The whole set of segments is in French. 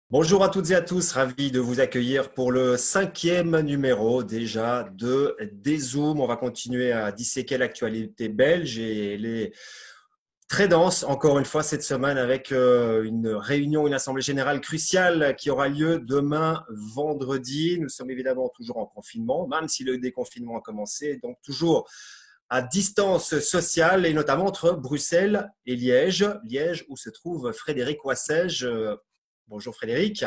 Bonjour à toutes et à tous, ravi de vous accueillir pour le cinquième numéro déjà de Dézoom. On va continuer à disséquer l'actualité belge et elle est très dense encore une fois cette semaine avec une réunion, une assemblée générale cruciale qui aura lieu demain vendredi. Nous sommes évidemment toujours en confinement, même si le déconfinement a commencé, donc toujours à distance sociale et notamment entre Bruxelles et Liège. Liège où se trouve Frédéric Wassège. Bonjour Frédéric.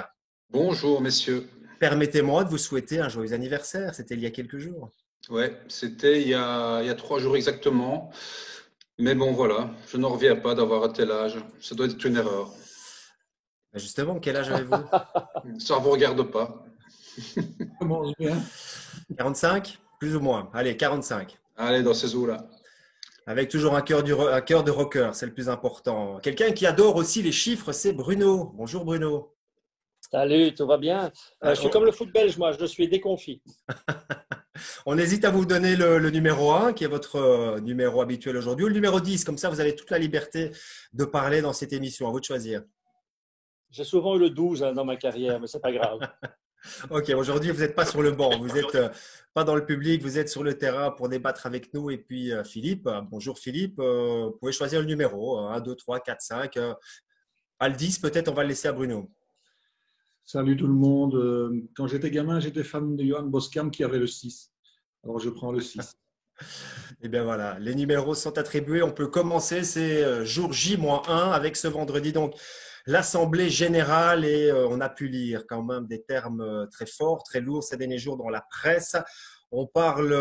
Bonjour messieurs. Permettez-moi de vous souhaiter un joyeux anniversaire. C'était il y a quelques jours. Ouais, c'était il y a 3 jours exactement. Mais bon, voilà, je n'en reviens pas d'avoir un tel âge. Ça doit être une erreur. Justement, quel âge avez-vous? Ça ne vous regarde pas. Commence bien. 45? Plus ou moins. Allez, 45. Allez, dans ces eaux-là. Avec toujours un cœur de rocker, c'est le plus important. Quelqu'un qui adore aussi les chiffres, c'est Bruno. Bonjour Bruno. Salut, tout va bien? Je suis comme le foot belge, moi, je suis déconfit. On hésite à vous donner le numéro 1, qui est votre numéro habituel aujourd'hui, ou le numéro 10. Comme ça, vous avez toute la liberté de parler dans cette émission. À vous de choisir. J'ai souvent eu le 12 dans ma carrière, mais c'est pas grave. Ok, aujourd'hui, vous n'êtes pas sur le banc, vous n'êtes pas dans le public, vous êtes sur le terrain pour débattre avec nous. Et puis, Philippe, bonjour Philippe, vous pouvez choisir le numéro, 1, 2, 3, 4, 5. À le 10, peut-être, on va le laisser à Bruno. Salut tout le monde. Quand j'étais gamin, j'étais fan de Johan Boskamp qui avait le 6. Alors je prends le 6. Et bien voilà, les numéros sont attribués. On peut commencer, c'est jour J-1 avec ce vendredi. Donc, l'Assemblée générale et on a pu lire quand même des termes très forts, très lourds ces derniers jours dans la presse. On parle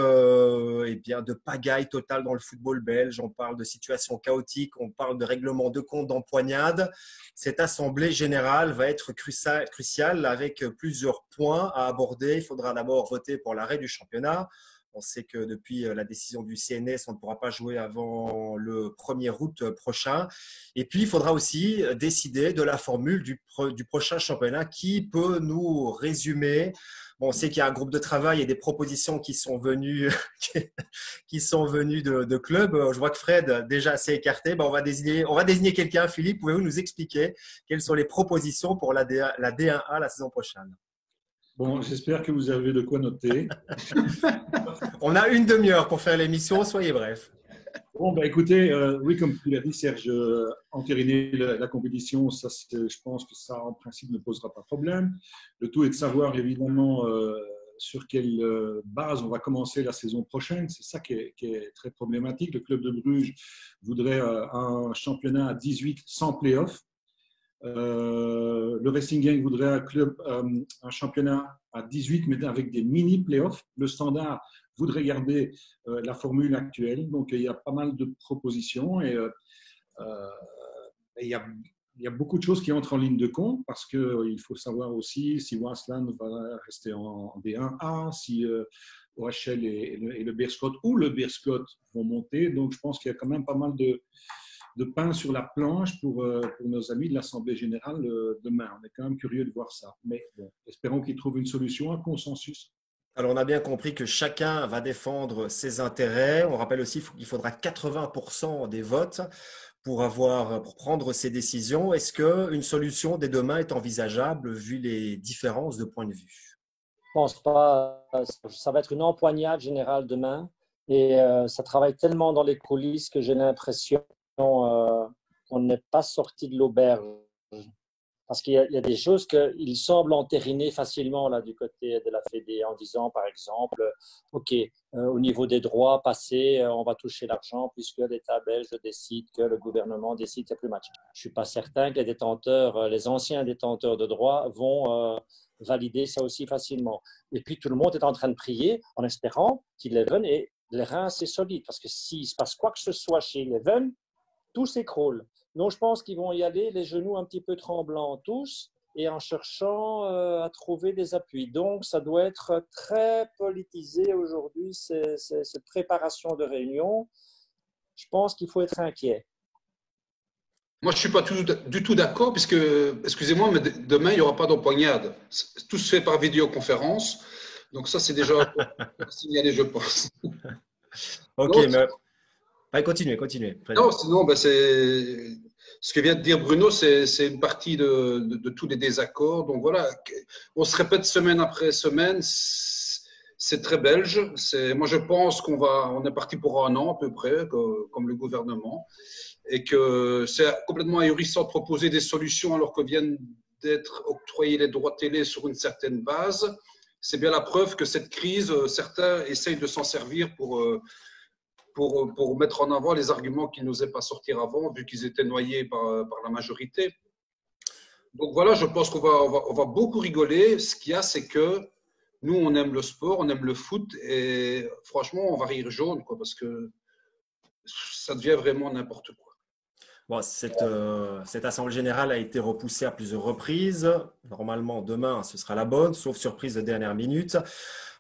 eh bien, de pagaille totale dans le football belge, on parle de situation chaotique, on parle de règlement de compte, d'empoignade. Cette assemblée générale va être cruciale avec plusieurs points à aborder. Il faudra d'abord voter pour l'arrêt du championnat. On sait que depuis la décision du CNS, on ne pourra pas jouer avant le 1er août prochain. Et puis, il faudra aussi décider de la formule du prochain championnat qui peut nous résumer. Bon, on sait qu'il y a un groupe de travail et des propositions qui sont venues, de clubs. Je vois que Fred déjà s'est écarté. Ben, on va désigner quelqu'un. Philippe, pouvez-vous nous expliquer quelles sont les propositions pour la D1A la saison prochaine? Bon, j'espère que vous avez de quoi noter. On a une demi-heure pour faire l'émission, soyez bref. Bon, bah, écoutez, oui, comme tu l'as dit, Serge, entériner la compétition, ça, je pense que ça, en principe, ne posera pas de problème. Le tout est de savoir, évidemment, sur quelle base on va commencer la saison prochaine. C'est ça qui est très problématique. Le club de Bruges voudrait un championnat à 18 sans play-off. Le Racing Gang voudrait un championnat à 18, mais avec des mini-playoffs. Le Standard voudrait garder la formule actuelle. Donc, il y a pas mal de propositions et il y a beaucoup de choses qui entrent en ligne de compte parce qu'il faut savoir aussi si Waasland va rester en D1A, si OHL et le Beerschot ou le Beerschot vont monter. Donc, je pense qu'il y a quand même pas mal de pain sur la planche pour nos amis de l'Assemblée générale demain. On est quand même curieux de voir ça. Mais bon, espérons qu'ils trouvent une solution, un consensus. Alors, on a bien compris que chacun va défendre ses intérêts. On rappelle aussi qu'il faudra 80% des votes pour prendre ces décisions. Est-ce qu'une solution dès demain est envisageable vu les différences de point de vue? Je pense pas. Ça va être une empoignade générale demain. Et ça travaille tellement dans les coulisses que j'ai l'impression qu'on n'est pas sorti de l'auberge. Parce qu'il y a des choses qu'il semble entériner facilement là, du côté de la Fédé en disant, par exemple, OK, au niveau des droits passés, on va toucher l'argent puisque l'État belge décide que le gouvernement décide qu'il n'y a plus de match. Je ne suis pas certain que les anciens détenteurs de droits vont valider ça aussi facilement. Et puis, tout le monde est en train de prier en espérant qu'Eleven ait les reins assez solides. Parce que s'il se passe quoi que ce soit chez Eleven, tout s'écroule. Donc, je pense qu'ils vont y aller les genoux un petit peu tremblants tous et en cherchant à trouver des appuis. Donc, ça doit être très politisé aujourd'hui, cette préparation de réunion. Je pense qu'il faut être inquiet. Moi, je ne suis pas du tout d'accord, puisque, excusez-moi, mais demain, il n'y aura pas d'empoignade. Tout se fait par vidéoconférence. Donc, ça, c'est déjà signalé, je pense. Ok, non, mais allez, continuez. Non, sinon, ben, ce que vient de dire Bruno, c'est une partie de tous les désaccords. Donc voilà, on se répète semaine après semaine. C'est très belge. Moi, je pense on est parti pour un an à peu près, comme le gouvernement, et que c'est complètement ahurissant de proposer des solutions alors que viennent d'être octroyés les droits télé sur une certaine base. C'est bien la preuve que cette crise, certains essayent de s'en servir pour mettre en avant les arguments qu'ils n'osaient pas sortir avant, vu qu'ils étaient noyés par la majorité. Donc voilà, je pense qu'on va beaucoup rigoler. Ce qu'il y a, c'est que nous, on aime le sport, on aime le foot, et franchement, on va rire jaune, quoi, parce que ça devient vraiment n'importe quoi. Bon, cette assemblée générale a été repoussée à plusieurs reprises. Normalement, demain, ce sera la bonne, sauf surprise de dernière minute.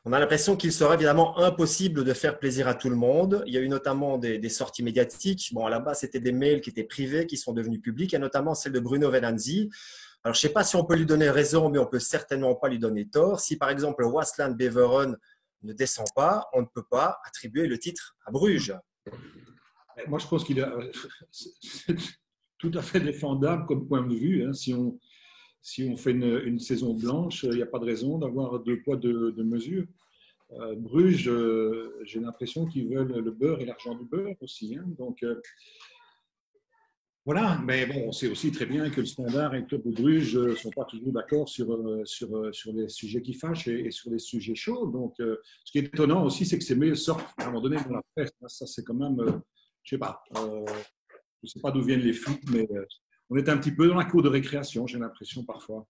On a l'impression qu'il sera évidemment impossible de faire plaisir à tout le monde. Il y a eu notamment des sorties médiatiques. Bon, là-bas, c'était des mails qui étaient privés, qui sont devenus publics, et notamment celle de Bruno Venanzi. Alors, je ne sais pas si on peut lui donner raison, mais on ne peut certainement pas lui donner tort. Si, par exemple, Waasland Beveren ne descend pas, on ne peut pas attribuer le titre à Bruges. Moi, je pense qu'il c'est tout à fait défendable comme point de vue. Hein. Si on fait une saison blanche, il n'y a pas de raison d'avoir deux poids, deux mesures. Bruges, j'ai l'impression qu'ils veulent le beurre et l'argent du beurre aussi. Hein. Donc, voilà. Mais bon, on sait aussi très bien que le Standard et le club de Bruges ne sont pas toujours d'accord sur les sujets qui fâchent et sur les sujets chauds. Donc, ce qui est étonnant aussi, c'est que ces mails sortent à un moment donné dans la presse. Ça, c'est quand même… je ne sais pas d'où viennent les fuites, mais on est un petit peu dans la cour de récréation, j'ai l'impression parfois.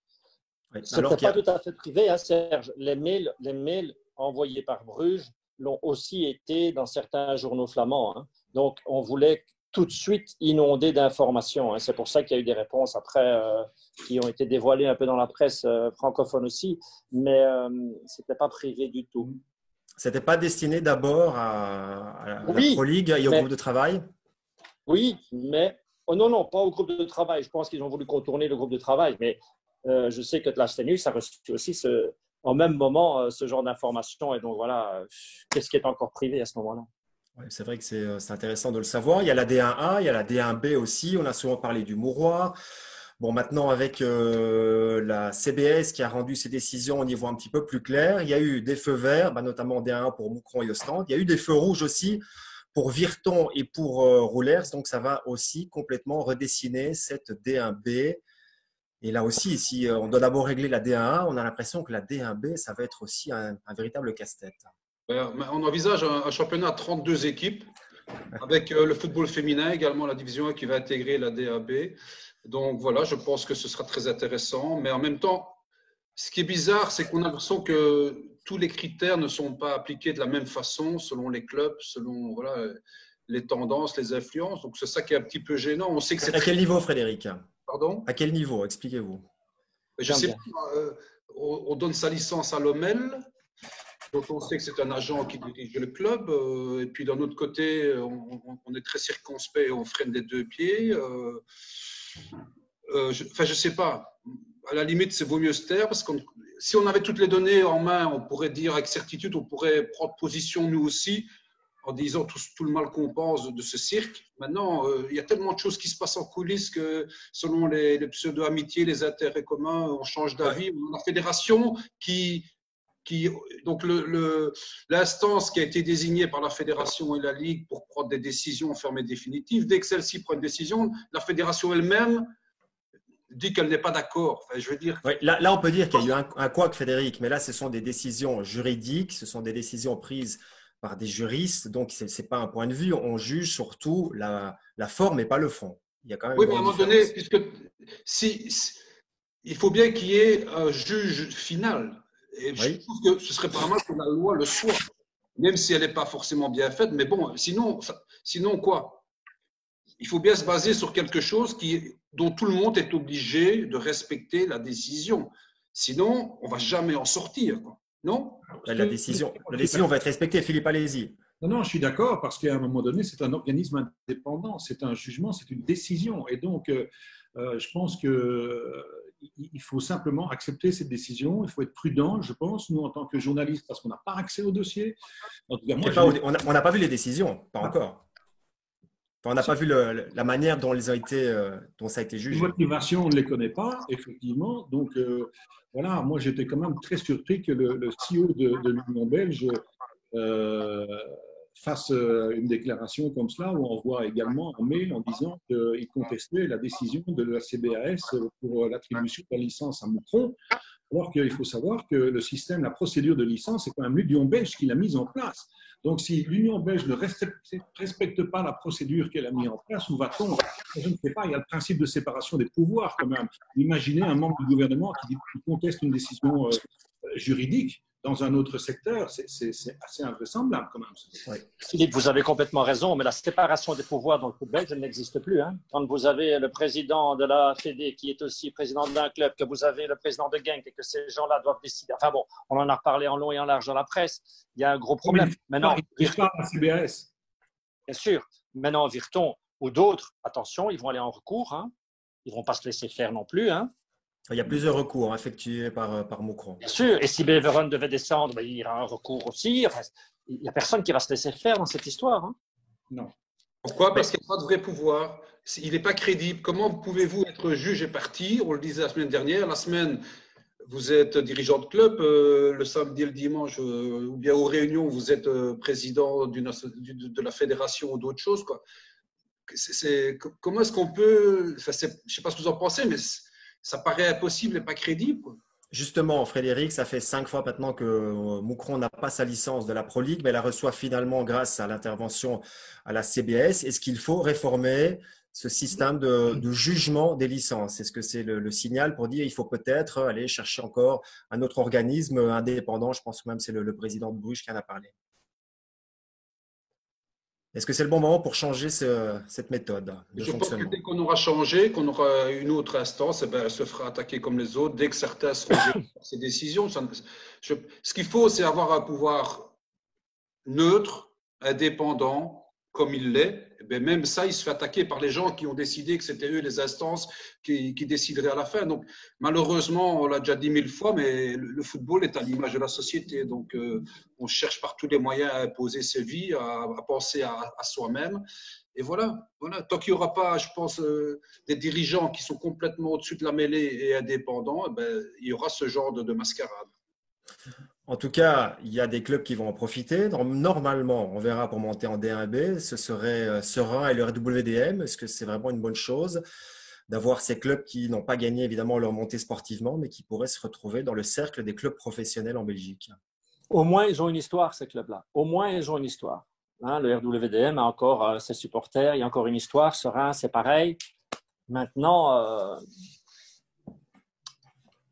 Oui. Ce n'était pas tout à fait privé, hein, Serge. Les mails envoyés par Bruges l'ont aussi été dans certains journaux flamands. Hein. Donc, on voulait tout de suite inonder d'informations. Hein. C'est pour ça qu'il y a eu des réponses après qui ont été dévoilées un peu dans la presse francophone aussi, mais ce n'était pas privé du tout. Ce n'était pas destiné d'abord à la Pro League et au groupe de travail? Oui, mais non, pas au groupe de travail. Je pense qu'ils ont voulu contourner le groupe de travail, mais je sais que Tlastenus a reçu aussi en même moment ce genre d'informations. Et donc voilà, qu'est-ce qui est encore privé à ce moment-là? Oui, c'est vrai que c'est intéressant de le savoir. Il y a la D1A, il y a la D1B aussi. On a souvent parlé du mouroir. Bon, maintenant, avec la CBS qui a rendu ses décisions, on y voit un petit peu plus clair. Il y a eu des feux verts, notamment D1 pour Moucron et Ostende. Il y a eu des feux rouges aussi pour Virton et pour Roulers. Donc, ça va aussi complètement redessiner cette D1B. Et là aussi, si on doit d'abord régler la D1A, on a l'impression que la D1B, ça va être aussi un véritable casse-tête. On envisage un championnat à 32 équipes, avec le football féminin également, la division 1 qui va intégrer la DAB. Donc voilà, je pense que ce sera très intéressant. Mais en même temps, ce qui est bizarre, c'est qu'on a l'impression que tous les critères ne sont pas appliqués de la même façon selon les clubs, selon les tendances, les influences. Donc c'est ça qui est un petit peu gênant. On sait que c'est à quel niveau, Frédéric? Pardon? À quel niveau? Expliquez-vous. Je sais pas, on donne sa licence à l'OMEL, dont on sait que c'est un agent qui dirige le club. Et puis d'un autre côté, on est très circonspect et on freine des deux pieds. Je sais pas. À la limite, c'est vaut mieux se taire parce que si on avait toutes les données en main, on pourrait dire avec certitude, on pourrait prendre position nous aussi en disant tout le mal qu'on pense de ce cirque. Maintenant, il y a tellement de choses qui se passent en coulisses que selon les pseudo-amitiés, les intérêts communs, on change d'avis. On a la fédération donc l'instance qui a été désignée par la fédération et la ligue pour prendre des décisions fermes et définitives, dès que celle-ci prend une décision, la fédération elle-même dit qu'elle n'est pas d'accord. Enfin, je veux dire… Oui, là, on peut dire qu'il y a eu un couac, Frédéric, mais là, ce sont des décisions juridiques, ce sont des décisions prises par des juristes, donc ce n'est pas un point de vue. On juge surtout la forme et pas le fond. Il y a quand même oui, mais à un moment donné, puisque il faut bien qu'il y ait un juge final. Et je trouve que ce serait pas mal que la loi le soit, même si elle n'est pas forcément bien faite. Mais bon, sinon quoi? Il faut bien se baser sur quelque chose dont tout le monde est obligé de respecter la décision. Sinon, on ne va jamais en sortir, quoi. Non? La décision va être respectée. Philippe, allez-y. Non, je suis d'accord, parce qu'à un moment donné, c'est un organisme indépendant, c'est un jugement, c'est une décision. Et donc, je pense qu'il faut simplement accepter cette décision. Il faut être prudent, je pense, nous, en tant que journalistes, parce qu'on n'a pas accès au dossier. En tout cas, on n'a pas vu les décisions, pas encore. Enfin, on n'a pas vu la manière dont ils ont été, dont ça a été Les jugé. motivations, on ne les connaît pas, effectivement. Donc, voilà, moi, j'étais quand même très surpris que le CEO de l'Union belge euh, fasse une déclaration comme cela, où on voit également un mail en disant qu'il contestait la décision de la CBAS pour l'attribution de la licence à Moucron, alors qu'il faut savoir que le système, la procédure de licence, c'est quand même l'Union belge qui l'a mise en place. Donc, si l'Union belge ne respecte pas la procédure qu'elle a mise en place, où va-t-on? Je ne sais pas, il y a le principe de séparation des pouvoirs quand même. Imaginez un membre du gouvernement qui conteste une décision juridique dans un autre secteur, c'est assez invraisemblable quand même. Oui. Philippe, vous avez complètement raison, mais la séparation des pouvoirs dans le football, elle n'existe plus. Hein. Quand vous avez le président de la Fédé qui est aussi président d'un club, que vous avez le président de Genk et que ces gens-là doivent décider. Enfin bon, on en a reparlé en long et en large dans la presse. Il y a un gros problème. Maintenant, il ne pas la CBAS. Bien sûr. Maintenant, Virton ou d'autres, attention, ils vont aller en recours. Hein. Ils ne vont pas se laisser faire non plus. Hein. Il y a plusieurs recours effectués par Moucron. Bien sûr. Et si Beveren devait descendre, ben, il y aura un recours aussi. Enfin, il n'y a personne qui va se laisser faire dans cette histoire. Hein. Non. Pourquoi? Parce qu'il n'y a pas de vrai pouvoir. Il n'est pas crédible. Comment pouvez-vous être juge et parti? On le disait la semaine dernière. La semaine, vous êtes dirigeant de club. Le samedi et le dimanche, ou bien aux réunions, vous êtes président de la fédération ou d'autres choses, quoi. Comment est-ce qu'on peut… Enfin, je ne sais pas ce que vous en pensez, mais ça paraît impossible et pas crédible, quoi. Justement, Frédéric, ça fait 5 fois maintenant que Moucron n'a pas sa licence de la Pro League, mais elle la reçoit finalement grâce à l'intervention à la CBS. Est-ce qu'il faut réformer ce système de jugement des licences? Est-ce que c'est le signal pour dire qu'il faut peut-être aller chercher encore un autre organisme indépendant? Je pense que même c'est le président de Bruges qui en a parlé. Est-ce que c'est le bon moment pour changer cette méthode de Je pense que fonctionnement? dès qu'on aura changé, qu'on aura une autre instance, eh ben, elle se fera attaquer comme les autres dès que certains seront par ces décisions. Ce qu'il faut, c'est avoir un pouvoir neutre, indépendant, comme il l'est. Eh bien, même ça, il se fait attaquer par les gens qui ont décidé que c'était eux les instances qui décideraient à la fin. Donc, malheureusement, on l'a déjà dit 1000 fois, mais le football est à l'image de la société. Donc, on cherche par tous les moyens à imposer ses vies, à penser à soi-même. Et voilà. Tant qu'il n'y aura pas, je pense, des dirigeants qui sont complètement au-dessus de la mêlée et indépendants, eh ben, il y aura ce genre de mascarade. En tout cas, il y a des clubs qui vont en profiter. Normalement, on verra pour monter en D1B, ce serait Serein et le RWDM. Est-ce que c'est vraiment une bonne chose d'avoir ces clubs qui n'ont pas gagné évidemment leur montée sportivement, mais qui pourraient se retrouver dans le cercle des clubs professionnels en Belgique? Au moins, ils ont une histoire, ces clubs-là. Au moins, ils ont une histoire. Hein, le RWDM a encore ses supporters, il y a encore une histoire. Serein, c'est pareil. Maintenant,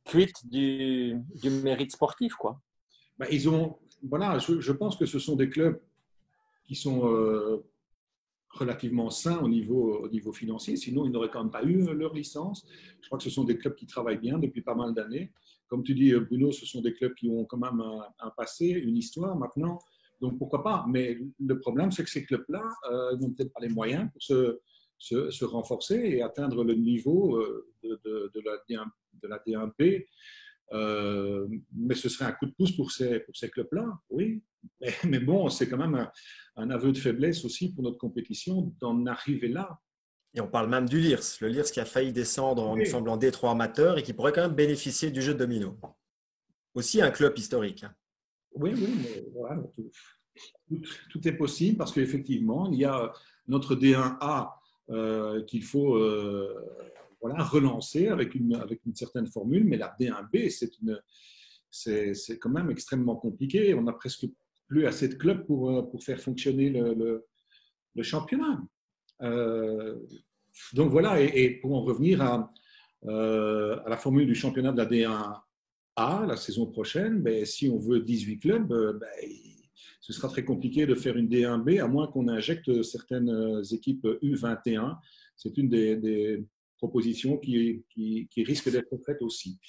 quitte du mérite sportif, quoi. Ben, voilà, je pense que ce sont des clubs qui sont relativement sains au niveau financier, sinon ils n'auraient quand même pas eu leur licence. Je crois que ce sont des clubs qui travaillent bien depuis pas mal d'années. Comme tu dis, Bruno, ce sont des clubs qui ont quand même un passé, une histoire maintenant, donc pourquoi pas. Mais le problème, c'est que ces clubs-là n'ont peut-être pas les moyens pour se renforcer et atteindre le niveau de la D1P. Mais ce serait un coup de pouce pour ces clubs-là, oui. Mais bon, c'est quand même un aveu de faiblesse aussi pour notre compétition d'en arriver là. Et on parle même du LIRS, le LIRS qui a failli descendre, il me semble, en D3 amateur et qui pourrait quand même bénéficier du jeu de domino. Aussi un club historique. Oui, mais voilà, tout est possible parce qu'effectivement, il y a notre D1A qu'il faut relancer avec une certaine formule, mais la D1B, c'est quand même extrêmement compliqué. On n'a presque plus assez de clubs pour faire fonctionner le championnat. Donc voilà, et pour en revenir à la formule du championnat de la D1A la saison prochaine, ben, si on veut 18 clubs, ce sera très compliqué de faire une D1B à moins qu'on injecte certaines équipes U21. C'est une des propositions qui risque d'être faite aussi.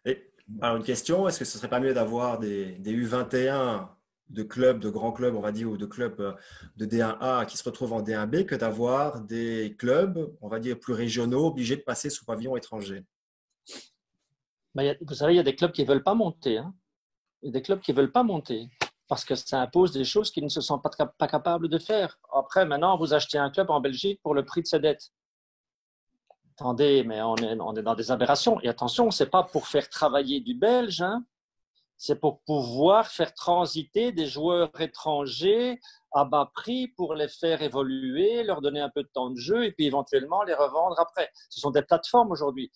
Et, alors une question, est-ce que ce ne serait pas mieux d'avoir des U21 de clubs, de grands clubs, on va dire, ou de clubs de D1A qui se retrouvent en D1B que d'avoir des clubs, on va dire, plus régionaux, obligés de passer sous pavillon étranger? Vous savez, il y a des clubs qui ne veulent pas monter. Hein. Il y a des clubs qui ne veulent pas monter. parce que ça impose des choses qu'ils ne se sentent pas capables de faire. Après, maintenant, vous achetez un club en Belgique pour le prix de ses dettes. Attendez, mais on est dans des aberrations. Et attention, ce n'est pas pour faire travailler du Belge, hein. C'est pour pouvoir faire transiter des joueurs étrangers à bas prix pour les faire évoluer, leur donner un peu de temps de jeu et puis éventuellement les revendre après. Ce sont des plateformes aujourd'hui.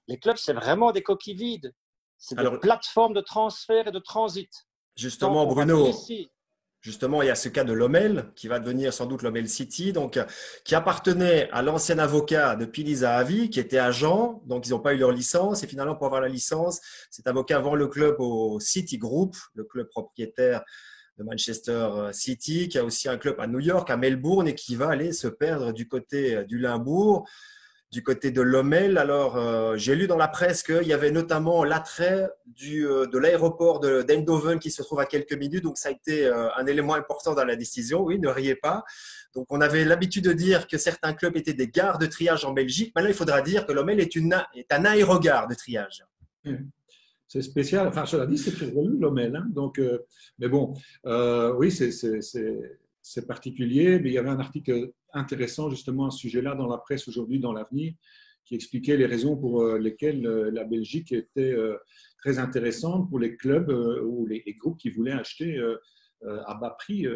Les clubs, c'est vraiment des coquilles vides. C'est des plateformes de transfert et de transit. Justement, donc, Bruno, justement, il y a ce cas de Lommel qui va devenir sans doute Lommel City, donc qui appartenait à l'ancien avocat de Pili Zahavi, qui était agent, donc ils n'ont pas eu leur licence. Et finalement, pour avoir la licence, cet avocat vend le club au City Group, le club propriétaire de Manchester City, qui a aussi un club à New York, à Melbourne, et qui va aller se perdre du côté du Limbourg, du côté de Lommel. Alors, j'ai lu dans la presse qu'il y avait notamment l'attrait de l'aéroport d'Eindhoven qui se trouve à quelques minutes. Donc, ça a été un élément important dans la décision. Oui, ne riez pas. Donc, on avait l'habitude de dire que certains clubs étaient des gares de triage en Belgique. Maintenant, il faudra dire que Lommel est un aérogare de triage. C'est spécial. Enfin, cela dit, c'est très joli, Lommel. Hein. Donc, mais bon, oui, c'est particulier. Mais il y avait un article intéressant justement à ce sujet-là dans la presse aujourd'hui, dans l'Avenir, qui expliquait les raisons pour lesquelles la Belgique était très intéressante pour les clubs ou les groupes qui voulaient acheter à bas prix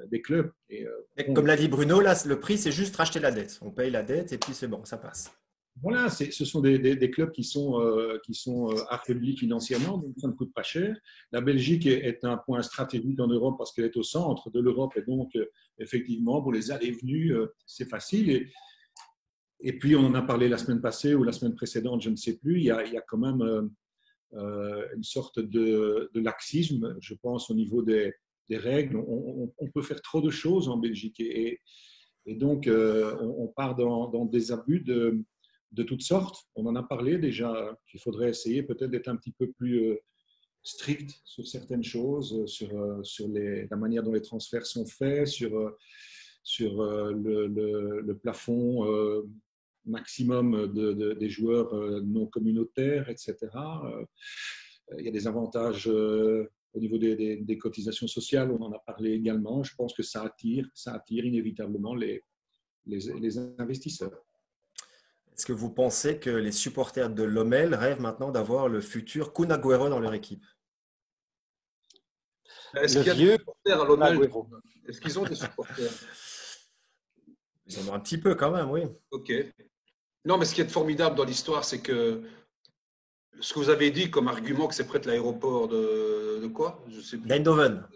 des clubs. Et comme l'a dit Bruno, là, le prix, c'est juste racheter la dette. On paye la dette et puis c'est bon, ça passe. Voilà, ce sont des clubs qui sont affaiblis financièrement, donc ça ne coûte pas cher. La Belgique est un point stratégique en Europe parce qu'elle est au centre de l'Europe et donc effectivement pour les allées et venues, c'est facile. Et puis on en a parlé la semaine passée ou la semaine précédente, je ne sais plus, il y a quand même une sorte de laxisme, je pense, au niveau des règles. On peut faire trop de choses en Belgique et donc on part dans des abus de toutes sortes. On en a parlé déjà, qu'il faudrait essayer peut-être d'être un petit peu plus strict sur certaines choses, sur la manière dont les transferts sont faits, sur le plafond maximum des joueurs non communautaires, etc. Il y a des avantages au niveau des cotisations sociales, on en a parlé également. Je pense que ça attire inévitablement les investisseurs. Est-ce que vous pensez que les supporters de Lommel rêvent maintenant d'avoir le futur Kun Agüero dans leur équipe? Est-ce qu'il y a des supporters à Lommel? Est-ce qu'ils ont des supporters? Ils en ont un petit peu quand même, oui. Ok. Non, mais ce qui est formidable dans l'histoire, c'est que ce que vous avez dit comme argument que c'est près de l'aéroport de quoi? Je sais plus. D'Eindhoven.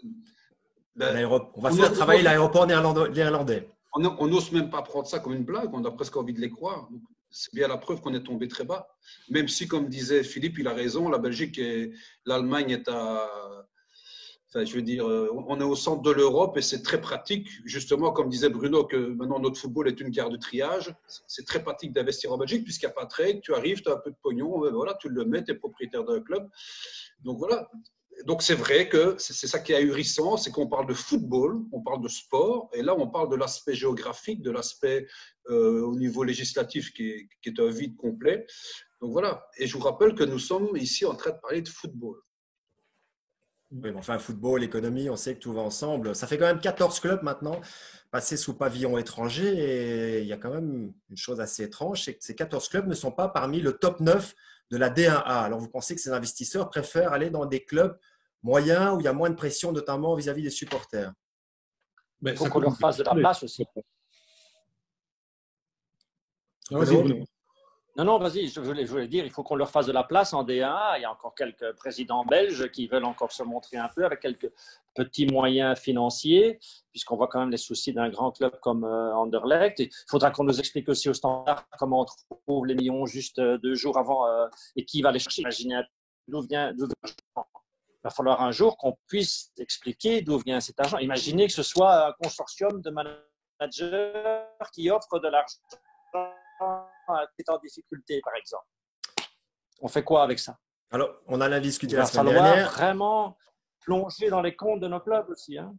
On va faire travailler l'aéroport néerlandais. On n'ose même pas prendre ça comme une blague, on a presque envie de les croire. C'est bien la preuve qu'on est tombé très bas. Même si, comme disait Philippe, il a raison, la Belgique et l'Allemagne est enfin, je veux dire, on est au centre de l'Europe et c'est très pratique. Justement, comme disait Bruno, que maintenant notre football est une gare de triage. C'est très pratique d'investir en Belgique puisqu'il n'y a pas de règles. Tu arrives, tu as un peu de pognon, voilà, tu le mets, tu es propriétaire d'un club. Donc voilà. Donc c'est vrai que c'est ça qui est ahurissant, c'est qu'on parle de football, on parle de sport, et là on parle de l'aspect géographique, de l'aspect au niveau législatif qui est un vide complet. Donc voilà, et je vous rappelle que nous sommes ici en train de parler de football. Oui, mais enfin, football, économie, on sait que tout va ensemble. Ça fait quand même 14 clubs maintenant passés sous pavillon étranger, et il y a quand même une chose assez étrange, c'est que ces 14 clubs ne sont pas parmi le top 9 de la D1A. Alors, vous pensez que ces investisseurs préfèrent aller dans des clubs moyens où il y a moins de pression, notamment vis-à-vis des supporters? Il faut qu'on leur fasse de la place aussi. Non, vas-y, je voulais dire, il faut qu'on leur fasse de la place en D1A. Il y a encore quelques présidents belges qui veulent encore se montrer un peu avec quelques petits moyens financiers, puisqu'on voit quand même les soucis d'un grand club comme Anderlecht. Il faudra qu'on nous explique aussi au Standard comment on trouve les millions juste 2 jours avant et qui va les chercher. Imaginez d'où vient l'argent. Il va falloir un jour qu'on puisse expliquer d'où vient cet argent. Imaginez que ce soit un consortium de managers qui offre de l'argent qui est en difficulté, par exemple. On fait quoi avec ça? Alors, on en a discuté la semaine dernière. Il va dernière. falloir vraiment plonger dans les comptes de nos clubs aussi. Hein.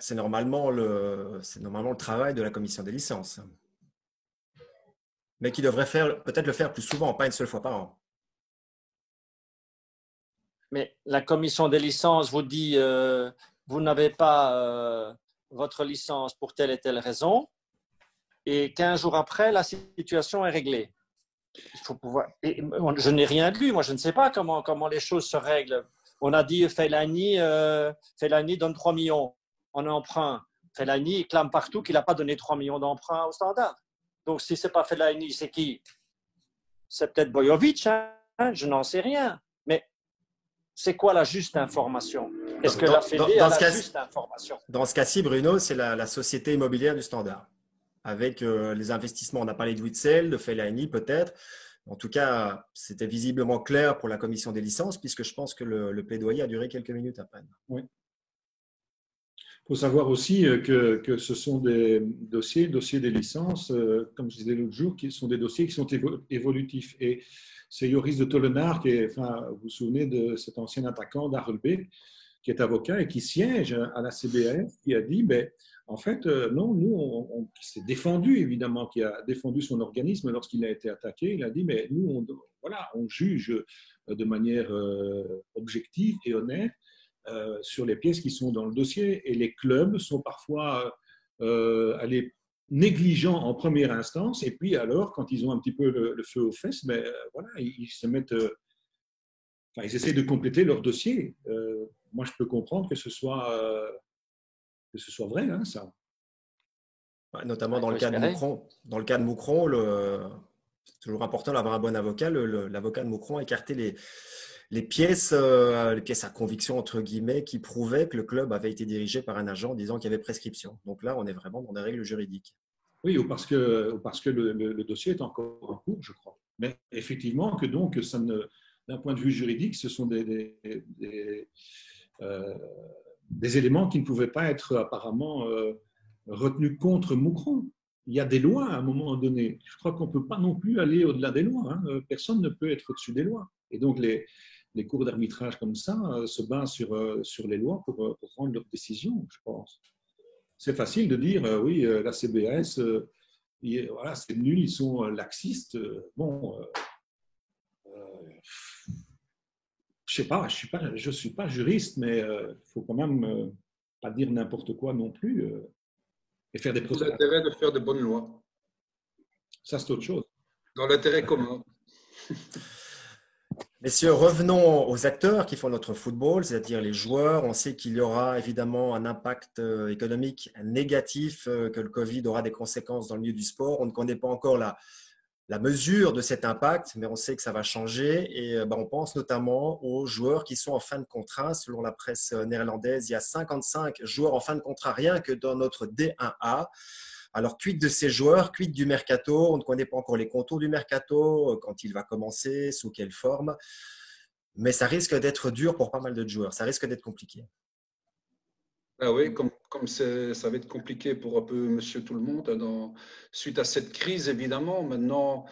C'est normalement le travail de la commission des licences. Mais qui devrait peut-être le faire plus souvent, pas une seule fois par an. Mais la commission des licences vous dit vous n'avez pas votre licence pour telle et telle raison. Et 15 jours après, la situation est réglée. Il faut pouvoir. Et je n'ai rien lu. Moi, je ne sais pas comment les choses se règlent. On a dit Fellaini donne 3 millions en emprunt. Fellaini clame partout qu'il n'a pas donné 3 millions d'emprunts au Standard. Donc, si ce n'est pas Fellaini, c'est qui? C'est peut-être Bojovic, hein? Je n'en sais rien. Mais c'est quoi la juste information? Est-ce que la Fédé a la juste information? Dans ce cas-ci, Bruno, c'est la société immobilière du Standard. Avec les investissements, on a parlé de Witzel, de Fellaini peut-être. En tout cas, c'était visiblement clair pour la commission des licences, puisque je pense que le plaidoyer a duré quelques minutes à peine. Oui. Il faut savoir aussi que ce sont des dossiers des licences, comme je disais l'autre jour, qui sont des dossiers qui sont évolutifs. Et c'est Joris de Tollenaar, vous vous souvenez de cet ancien attaquant d'Arlebé, qui est avocat et qui siège à la CBAF, qui a dit, en fait, non, nous, qui s'est défendu, évidemment, qui a défendu son organisme lorsqu'il a été attaqué. Il a dit, mais nous, on juge de manière objective et honnête sur les pièces qui sont dans le dossier. Et les clubs sont parfois négligents en première instance. Et puis, alors, quand ils ont un petit peu le feu aux fesses, ils se mettent… ils essaient de compléter leur dossier. Moi, je peux comprendre que ce soit vrai, hein, ça. Notamment dans le cas de Moucron. Dans le cas de Moucron, c'est toujours important d'avoir un bon avocat. L'avocat de Moucron a écarté les pièces à conviction, entre guillemets, qui prouvaient que le club avait été dirigé par un agent disant qu'il y avait prescription. Donc là, on est vraiment dans des règles juridiques. Oui, ou parce que le dossier est encore en cours, je crois. Mais effectivement, que donc, d'un point de vue juridique, ce sont des éléments qui ne pouvaient pas être apparemment retenus contre Moucron. Il y a des lois à un moment donné. Je crois qu'on ne peut pas non plus aller au-delà des lois. Hein. Personne ne peut être au-dessus des lois. Et donc, les cours d'arbitrage comme ça se basent sur les lois pour prendre leurs décisions, je pense. C'est facile de dire, oui, la CBS, c'est nul, ils sont laxistes. Je sais pas, je suis pas juriste, mais il faut quand même pas dire n'importe quoi non plus et faire des procès. L'intérêt de faire de bonnes lois. Ça, c'est autre chose. Dans l'intérêt commun. Messieurs, revenons aux acteurs qui font notre football, c'est-à-dire les joueurs. On sait qu'il y aura évidemment un impact économique négatif, que le Covid aura des conséquences dans le milieu du sport. On ne connaît pas encore la mesure de cet impact, mais on sait que ça va changer et on pense notamment aux joueurs qui sont en fin de contrat. Selon la presse néerlandaise, il y a 55 joueurs en fin de contrat rien que dans notre D1A. Alors, quid de ces joueurs, quid du mercato? On ne connaît pas encore les contours du mercato, quand il va commencer, sous quelle forme, mais ça risque d'être dur pour pas mal de joueurs, ça risque d'être compliqué. Ah oui, comme ça va être compliqué pour un peu monsieur tout le monde suite à cette crise, évidemment. Maintenant,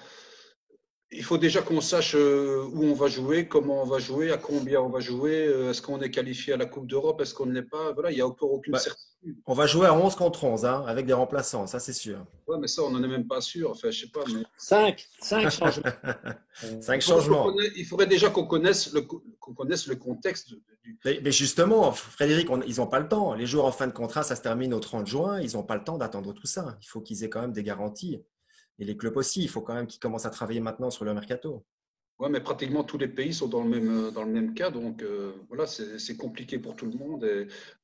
il faut déjà qu'on sache où on va jouer, comment on va jouer, à combien on va jouer, est-ce qu'on est qualifié à la Coupe d'Europe, est-ce qu'on ne l'est pas. Voilà, il n'y a encore aucune certitude. On va jouer à 11 contre 11, hein, avec des remplaçants, ça c'est sûr. Oui, mais ça, on n'en est même pas sûr. Enfin, je sais pas. Mais… 5 changements. 5 changements. Il faudrait déjà qu'on connaisse le contexte. Mais justement, Frédéric, ils n'ont pas le temps. Les joueurs en fin de contrat, ça se termine au 30 juin. Ils n'ont pas le temps d'attendre tout ça. Il faut qu'ils aient quand même des garanties. Et les clubs aussi, il faut quand même qu'ils commencent à travailler maintenant sur le mercato. Oui, mais pratiquement tous les pays sont dans le même cas. Donc, voilà, c'est compliqué pour tout le monde.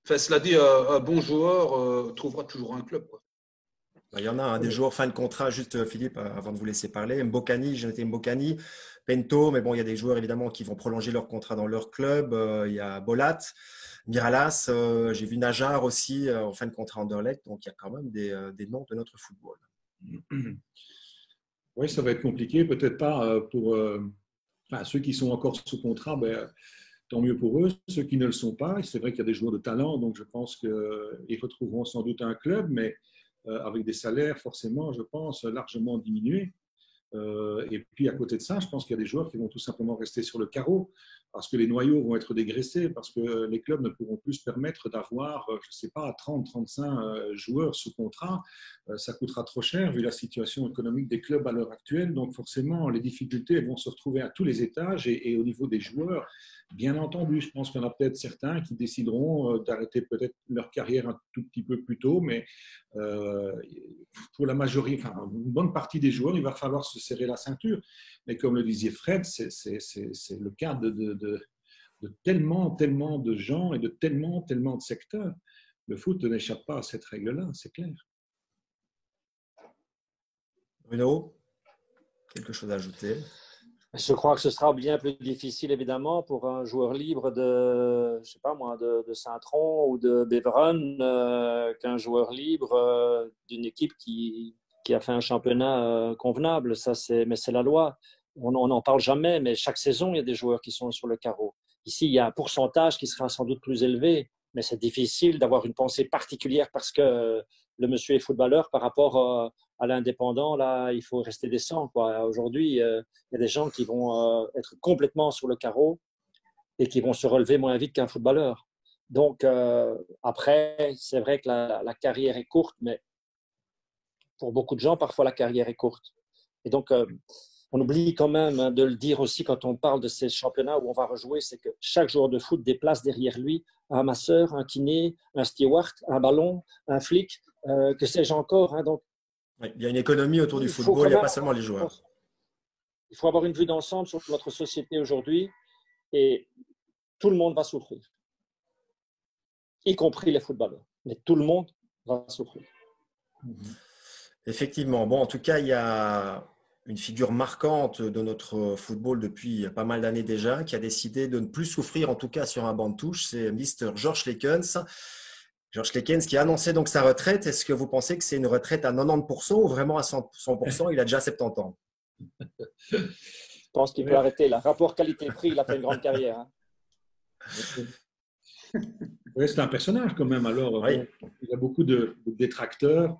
Enfin, cela dit, un bon joueur trouvera toujours un club, quoi. Il y en a des joueurs fin de contrat, juste Philippe, avant de vous laisser parler. Jonathan Mbokani, Pento, mais bon, il y a des joueurs évidemment qui vont prolonger leur contrat dans leur club. Il y a Bolat, Miralas, j'ai vu Najar aussi en fin de contrat Anderlecht. Donc, il y a quand même des noms de notre football. Oui, ça va être compliqué. Peut-être pas pour ceux qui sont encore sous contrat, tant mieux pour eux. Ceux qui ne le sont pas, c'est vrai qu'il y a des joueurs de talent, donc je pense qu'ils retrouveront sans doute un club, mais avec des salaires forcément, je pense, largement diminués. Et puis à côté de ça, je pense qu'il y a des joueurs qui vont tout simplement rester sur le carreau parce que les noyaux vont être dégraissés, parce que les clubs ne pourront plus se permettre d'avoir, je ne sais pas, 30, 35 joueurs sous contrat. Ça coûtera trop cher vu la situation économique des clubs à l'heure actuelle. Donc forcément, les difficultés vont se retrouver à tous les étages et au niveau des joueurs. Bien entendu, je pense qu'il y en a peut-être certains qui décideront d'arrêter peut-être leur carrière un tout petit peu plus tôt, mais pour la majorité, enfin, une bonne partie des joueurs, il va falloir se serrer la ceinture. Mais comme le disait Fred, c'est le cas de tellement, tellement de gens et de tellement, tellement de secteurs. Le foot n'échappe pas à cette règle-là, c'est clair. Bruno, quelque chose à ajouter? Je crois que ce sera bien plus difficile, évidemment, pour un joueur libre de, je sais pas moi, de Saint-Tron ou de Beveren qu'un joueur libre d'une équipe qui a fait un championnat convenable. Mais c'est la loi. On n'en parle jamais, mais chaque saison, il y a des joueurs qui sont sur le carreau. Ici, il y a un pourcentage qui sera sans doute plus élevé, mais c'est difficile d'avoir une pensée particulière parce que le monsieur est footballeur par rapport à l'indépendant. Là, il faut rester décent, quoi. Aujourd'hui, il y a des gens qui vont être complètement sur le carreau et qui vont se relever moins vite qu'un footballeur. Donc, après, c'est vrai que la carrière est courte, mais pour beaucoup de gens, parfois, la carrière est courte. Et donc, on oublie quand même de le dire aussi quand on parle de ces championnats où on va rejouer, c'est que chaque joueur de foot déplace derrière lui un masseur, un kiné, un steward, un ballon, un flic, que sais-je encore. Hein. Donc, oui, il y a une économie autour du football, il n'y a pas seulement les joueurs. Il faut avoir une vue d'ensemble sur notre société aujourd'hui et tout le monde va souffrir, y compris les footballeurs. Mais tout le monde va souffrir. Effectivement. Bon, en tout cas, il y a une figure marquante de notre football depuis pas mal d'années déjà, qui a décidé de ne plus souffrir, en tout cas sur un banc de touche, c'est Mr. George Lekens. George Lekens qui a annoncé donc sa retraite. Est-ce que vous pensez que c'est une retraite à 90% ou vraiment à 100%? Il a déjà 70 ans. Je pense qu'il peut arrêter. Là. Rapport qualité-prix, il a fait une grande carrière. Hein. Oui, c'est un personnage quand même. Alors, oui. Il y a beaucoup de détracteurs.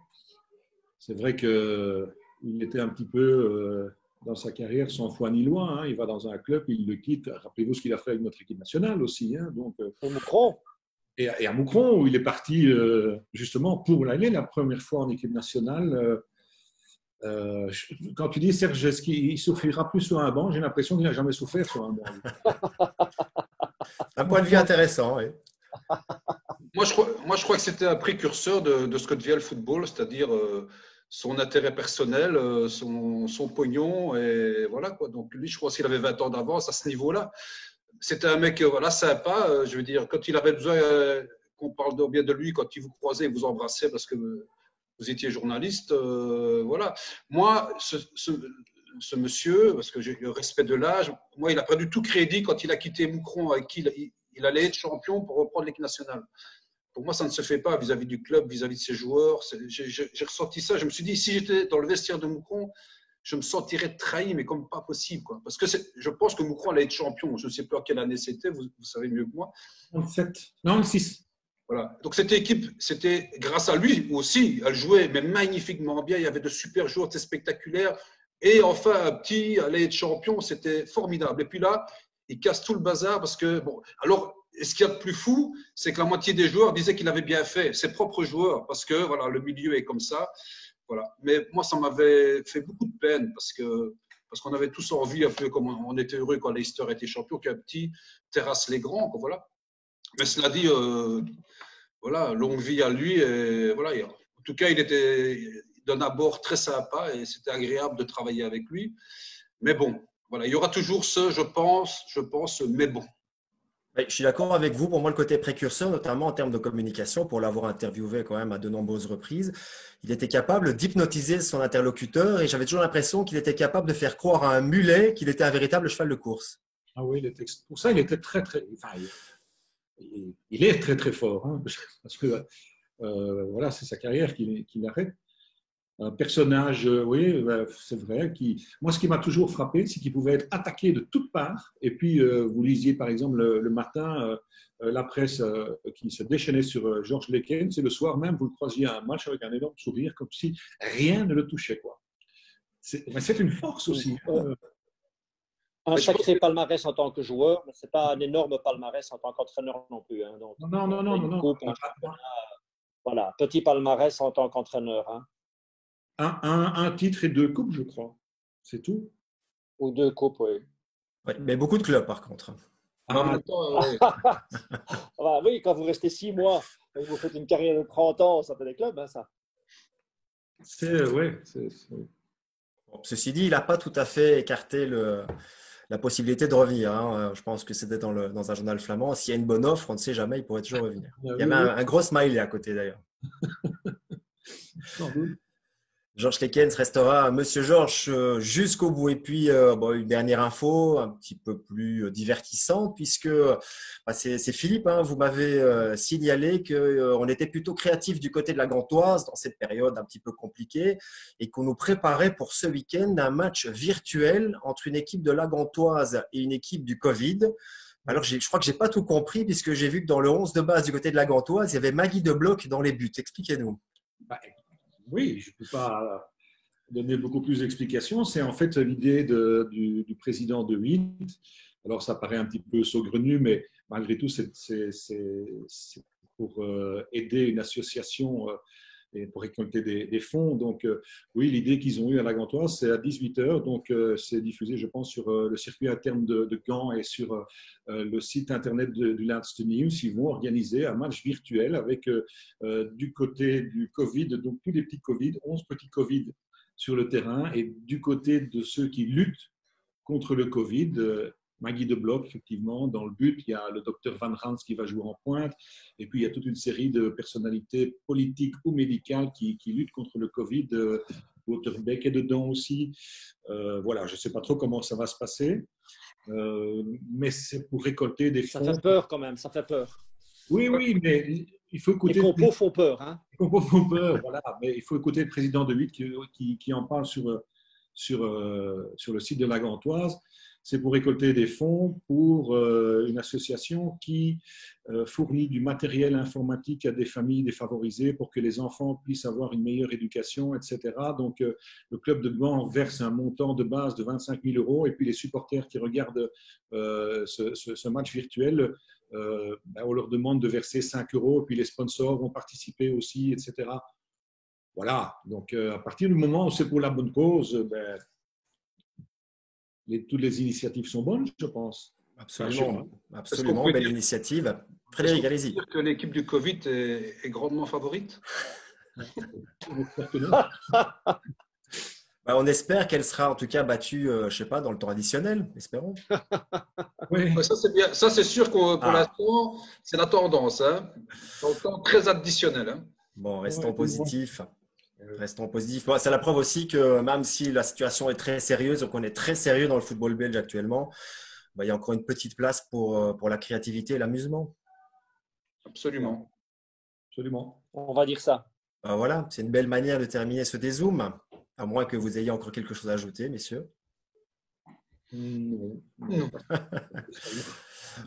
C'est vrai qu'il était un petit peu dans sa carrière sans foi ni loi. Hein. Il va dans un club, il le quitte. Rappelez-vous ce qu'il a fait avec notre équipe nationale aussi. Hein. Donc, et Moucron. Et à Moucron, où il est parti justement pour l'année, la première fois en équipe nationale. Quand tu dis Serge, est-ce qu'il souffrira plus sur un banc? J'ai l'impression qu'il n'a jamais souffert sur un banc. Un point de vue intéressant, oui. Moi, je crois que c'était un précurseur de ce que devient le football, c'est-à-dire son intérêt personnel, son pognon, et voilà quoi. Donc lui, je crois qu'il avait 20 ans d'avance à ce niveau-là. C'était un mec voilà, sympa, je veux dire, quand il avait besoin qu'on parle bien de lui, quand il vous croisait, il vous embrassait parce que vous étiez journaliste. Voilà. Moi, ce monsieur, parce que j'ai le respect de l'âge, moi, il n'a pas du tout crédit quand il a quitté Moucron, avec qui il allait être champion pour reprendre l'équipe nationale. Pour moi, ça ne se fait pas vis-à-vis du club, vis-à-vis de ses joueurs. J'ai ressenti ça. Je me suis dit, si j'étais dans le vestiaire de Moucron, je me sentirais trahi, mais comme pas possible. Quoi. Parce que je pense que Moucron allait être champion. Je ne sais pas quelle année c'était, vous savez mieux que moi. 96. Voilà. Donc cette équipe, c'était grâce à lui aussi. Elle jouait mais magnifiquement bien. Il y avait de super joueurs, c'était spectaculaire. Et enfin, un petit allait être champion, c'était formidable. Et puis là, il casse tout le bazar parce que, bon, alors, ce qu'il y a de plus fou, c'est que la moitié des joueurs disaient qu'il avait bien fait, ses propres joueurs, parce que voilà, le milieu est comme ça. Voilà. Mais moi, ça m'avait fait beaucoup de peine parce qu'on avait tous envie, un peu comme on était heureux quand Leicester était champion, qu'un petit terrasse les grands. Quoi, voilà. Mais cela dit, voilà, longue vie à lui. Et voilà, en tout cas, il était d'un abord très sympa et c'était agréable de travailler avec lui. Mais bon, voilà, il y aura toujours je pense, mais bon. Je suis d'accord avec vous. Pour moi, le côté précurseur, notamment en termes de communication, pour l'avoir interviewé quand même à de nombreuses reprises, il était capable d'hypnotiser son interlocuteur et j'avais toujours l'impression qu'il était capable de faire croire à un mulet qu'il était un véritable cheval de course. Ah oui, pour ça, il était très, très… Enfin, il est très, très fort. Hein, parce que voilà, c'est sa carrière qu'il arrête. Un personnage, oui, c'est vrai. Moi, ce qui m'a toujours frappé, c'est qu'il pouvait être attaqué de toutes parts. Et puis, vous lisiez, par exemple, le matin, la presse qui se déchaînait sur George Lekens. Et le soir même, vous le croisiez à un match avec un énorme sourire, comme si rien ne le touchait, quoi. c'est une force aussi. Un sacré palmarès en tant que joueur, mais ce n'est pas un énorme palmarès en tant qu'entraîneur non plus. Hein. Donc, Non. coupe, voilà, petit palmarès en tant qu'entraîneur. Hein. Un titre et 2 coupes, je crois. C'est tout. Ou 2 coupes, oui. Ouais, mais beaucoup de clubs, par contre. En même temps, Oui, quand vous restez 6 mois et que vous faites une carrière de 30 ans, ça fait des clubs, hein, ça. Bon, ceci dit, il n'a pas tout à fait écarté la possibilité de revenir. Hein. Je pense que c'était dans un journal flamand. S'il y a une bonne offre, on ne sait jamais, il pourrait toujours revenir. Il y avait un gros smiley à côté d'ailleurs. Georges Lekens restera Monsieur Georges jusqu'au bout. Et puis, une dernière info un petit peu plus divertissante, puisque c'est Philippe, hein, vous m'avez signalé qu'on était plutôt créatif du côté de la Gantoise dans cette période un petit peu compliquée et qu'on nous préparait pour ce week-end un match virtuel entre une équipe de la Gantoise et une équipe du Covid. Alors, je crois que je n'ai pas tout compris, puisque j'ai vu que dans le 11 de base du côté de la Gantoise, il y avait Maggie Debloc dans les buts. Expliquez-nous. Oui, je ne peux pas donner beaucoup plus d'explications. C'est en fait l'idée du président de WIT. Alors, ça paraît un petit peu saugrenu, mais malgré tout, c'est pour aider une association et pour récolter des fonds. Donc, oui, l'idée qu'ils ont eue à la Gantoise, c'est à 18h. Donc, c'est diffusé, je pense, sur le circuit interne de Gand et sur le site internet du Laatste Nieuws. Ils vont organiser un match virtuel avec du côté du Covid, donc tous les petits Covid, 11 petits Covid sur le terrain, et du côté de ceux qui luttent contre le Covid, Maggie Debloc, effectivement, dans le but, il y a le docteur Van Rans qui va jouer en pointe, et puis il y a toute une série de personnalités politiques ou médicales qui luttent contre le Covid. Waterbeck est dedans aussi. Voilà, je ne sais pas trop comment ça va se passer, mais c'est pour récolter des fonds. Ça fait peur quand même, ça fait peur. Oui, mais il faut écouter… Les compos font peur. Hein. Les compos font peur, voilà, mais il faut écouter le président de WIT qui en parle sur le site de la Gantoise. C'est pour récolter des fonds pour une association qui fournit du matériel informatique à des familles défavorisées pour que les enfants puissent avoir une meilleure éducation, etc. Donc, le club de Gand verse un montant de base de 25 000 € et puis les supporters qui regardent ce match virtuel, on leur demande de verser 5 € et puis les sponsors vont participer aussi, etc. Voilà, donc à partir du moment où c'est pour la bonne cause, toutes les initiatives sont bonnes, je pense. Absolument, belle initiative. Frédéric, allez-y. Dire que l'équipe du Covid est grandement favorite. On espère qu'elle sera en tout cas battue, je ne sais pas, dans le temps additionnel, espérons. Oui. Ça, c'est bien. Ça, c'est sûr que pour l'instant, c'est la tendance. Hein. Dans le temps très additionnel. Hein. Bon, restons positifs. Restons positifs. Bon, c'est la preuve aussi que même si la situation est très sérieuse, donc on est très sérieux dans le football belge actuellement, il y a encore une petite place pour la créativité et l'amusement. Absolument. On va dire ça. Voilà, c'est une belle manière de terminer ce dézoom, à moins que vous ayez encore quelque chose à ajouter, messieurs. Non.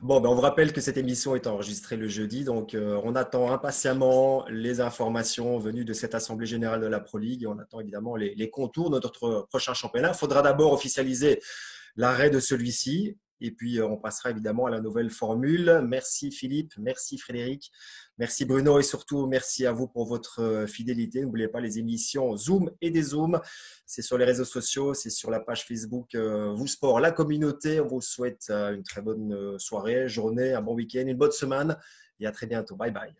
Bon, on vous rappelle que cette émission est enregistrée le jeudi, donc on attend impatiemment les informations venues de cette Assemblée Générale de la Pro League et on attend évidemment les contours de notre prochain championnat. Il faudra d'abord officialiser l'arrêt de celui-ci et puis on passera évidemment à la nouvelle formule. Merci Philippe, merci Frédéric, merci Bruno et surtout merci à vous pour votre fidélité. N'oubliez pas les émissions Zoom et Dézoom. C'est sur les réseaux sociaux, c'est sur la page Facebook Vous Sport, la communauté. On vous souhaite une très bonne soirée, journée, un bon week-end, une bonne semaine et à très bientôt. Bye bye.